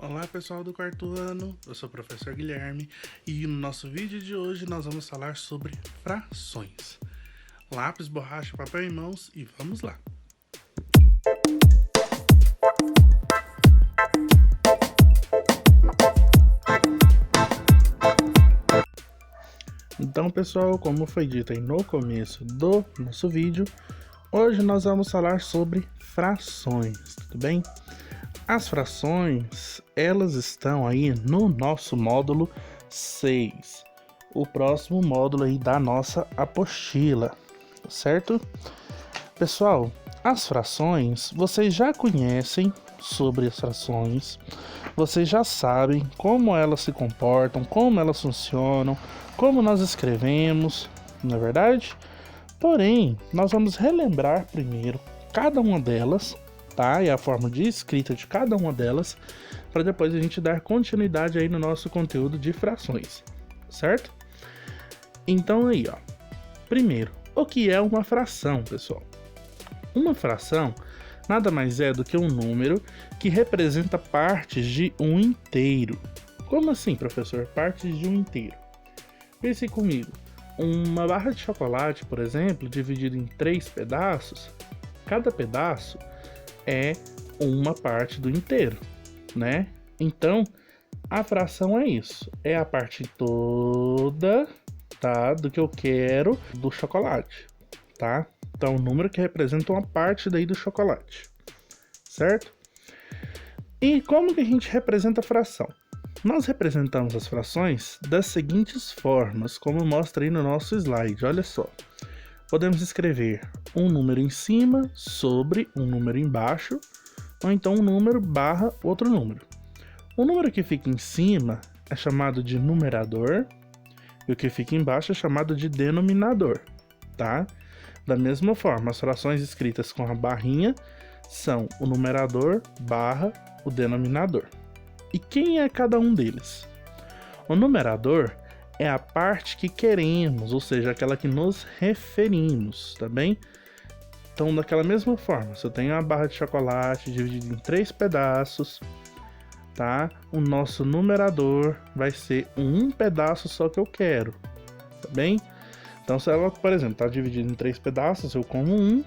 Olá pessoal do quarto ano, eu sou o professor Guilherme e no nosso vídeo de hoje nós vamos falar sobre frações. Lápis, borracha, papel em mãos e vamos lá! Então pessoal, como foi dito aí no começo do nosso vídeo, hoje nós vamos falar sobre frações, tudo bem? As frações, elas estão aí no nosso módulo 6, o próximo módulo aí da nossa apostila, certo? Pessoal, as frações, vocês já conhecem sobre as frações, vocês já sabem como elas se comportam, como elas funcionam, como nós escrevemos, não é verdade? Porém, nós vamos relembrar primeiro cada uma delas, tá? E a forma de escrita de cada uma delas, para depois a gente dar continuidade aí no nosso conteúdo de frações, certo? Então aí, ó. Primeiro, o que é uma fração, pessoal? Uma fração nada mais é do que um número que representa partes de um inteiro. Como assim, professor? Partes de um inteiro. Pense comigo. Uma barra de chocolate, por exemplo, dividida em 3 pedaços, cada pedaço é uma parte do inteiro, né? Então, a fração é isso. É a parte toda, tá? Do que eu quero do chocolate, tá? Então, um número que representa uma parte daí do chocolate, certo? E como que a gente representa a fração? Nós representamos as frações das seguintes formas, como mostra aí no nosso slide, olha só. Podemos escrever um número em cima sobre um número embaixo, ou então um número barra outro número. O número que fica em cima é chamado de numerador, e o que fica embaixo é chamado de denominador, tá? Da mesma forma, as frações escritas com a barrinha são o numerador barra o denominador. E quem é cada um deles? O numerador é a parte que queremos, ou seja, aquela que nos referimos, tá bem? Então, daquela mesma forma, se eu tenho uma barra de chocolate dividida em 3 pedaços, tá? O nosso numerador vai ser um pedaço só que eu quero, tá bem? Então, se ela, por exemplo, está dividida em 3 pedaços, eu como um,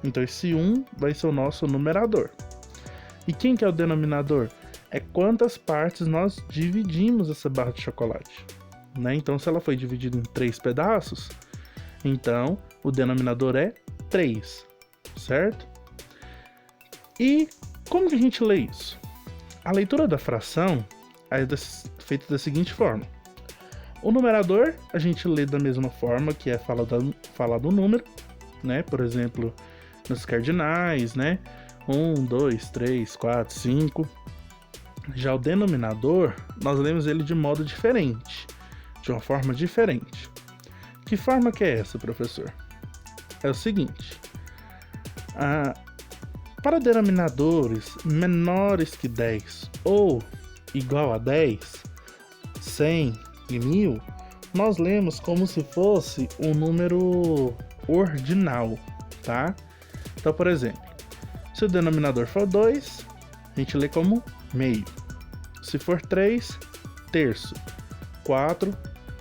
então esse 1 vai ser o nosso numerador. E quem que é o denominador? É quantas partes nós dividimos essa barra de chocolate, né? Então, se ela foi dividida em 3 pedaços, então o denominador é 3, certo? E como que a gente lê isso? A leitura da fração é feita da seguinte forma. O numerador a gente lê da mesma forma que é falar do número, né? Por exemplo, nos cardinais, né? 1, 2, 3, 4, 5. Já o denominador, nós lemos ele de modo diferente, de uma forma diferente. Que forma que é essa, professor? É o seguinte, para denominadores menores que 10 ou igual a 10, 100 e 1000, nós lemos como se fosse um número ordinal, tá? Então, por exemplo, se o denominador for 2, a gente lê como meio. Se for 3, terço. 4,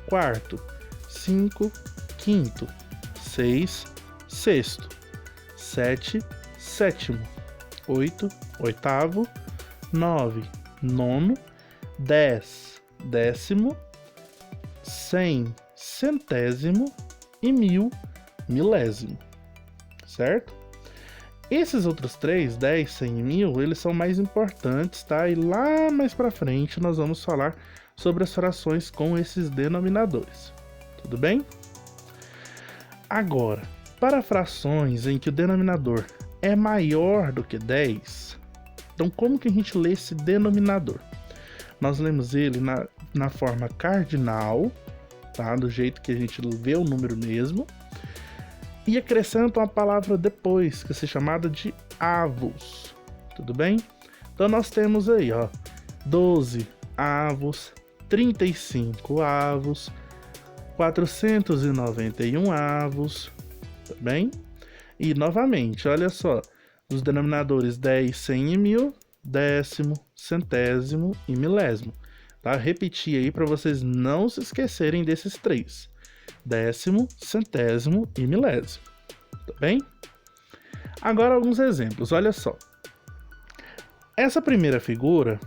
quarto. 5, quinto. 6, sexto. 7, sétimo. 8, oitavo. 9, nono. 10, décimo. 100, centésimo. E 1000, milésimo. Certo? Esses outros 3, 10, 100 e 1000, eles são mais importantes, tá? E lá mais pra frente nós vamos falar sobre as frações com esses denominadores. Tudo bem? Agora, para frações em que o denominador é maior do que 10, então como que a gente lê esse denominador? Nós lemos ele na forma cardinal, tá? Do jeito que a gente vê o número mesmo. E acrescenta uma palavra depois, que é chamada de avos, tudo bem? Então nós temos aí, ó, 12 avos, 35 avos, 491 avos, tá bem? E novamente, olha só, os denominadores 10, 100 e 1000, décimo, centésimo e milésimo. Tá? Repetir aí para vocês não se esquecerem desses três: décimo, centésimo e milésimo. Tá bem? Agora alguns exemplos, olha só. Essa primeira figura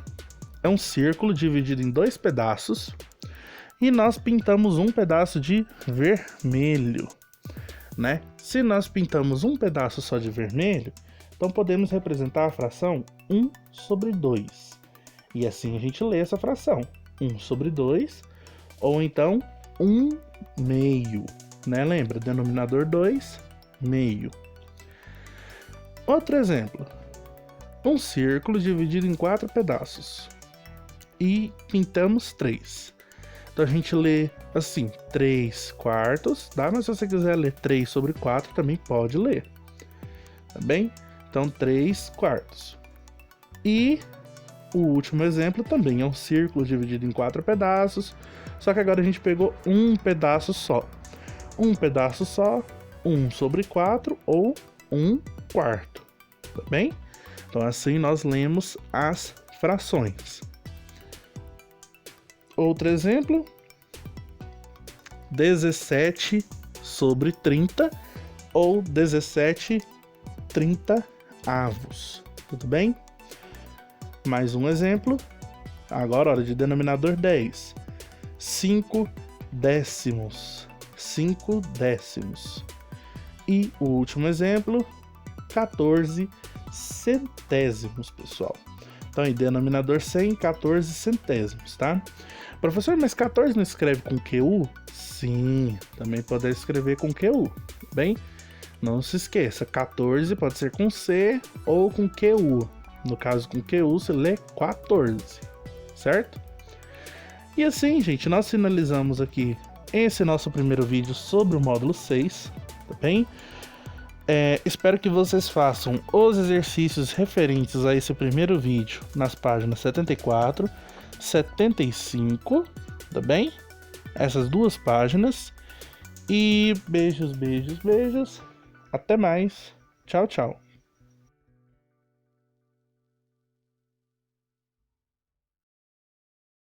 é um círculo dividido em dois pedaços e nós pintamos um pedaço de vermelho, né? Se nós pintamos um pedaço só de vermelho, então podemos representar a fração 1 sobre 2. E assim a gente lê essa fração, 1 sobre 2, ou então 1 meio, né? Lembra, denominador 2, meio. Outro exemplo, um círculo dividido em 4 pedaços e pintamos 3. Então a gente lê assim, 3 quartos, tá? Mas se você quiser ler 3 sobre 4, também pode ler, tá bem? Então 3 quartos. E o último exemplo também é um círculo dividido em 4 pedaços, só que agora a gente pegou um pedaço só. Um pedaço só, 1 sobre 4 ou 1 quarto, tá bem? Então assim nós lemos as frações. Outro exemplo, 17 sobre 30 ou 17 30avos, tudo bem? Mais um exemplo, agora hora de denominador 10, 5 décimos, 5 décimos. E o último exemplo, 14 centésimos, pessoal. Então, em denominador 100, 14 centésimos, tá? Professor, mas 14 não escreve com QU? Sim, também pode escrever com QU, bem? Não se esqueça, 14 pode ser com C ou com QU. No caso, com QU, você lê 14, certo? E assim, gente, nós finalizamos aqui esse nosso primeiro vídeo sobre o módulo 6, tá bem? Espero que vocês façam os exercícios referentes a esse primeiro vídeo nas páginas 74, 75, tá bem? Essas duas páginas. E beijos, beijos, beijos. Até mais. Tchau, tchau.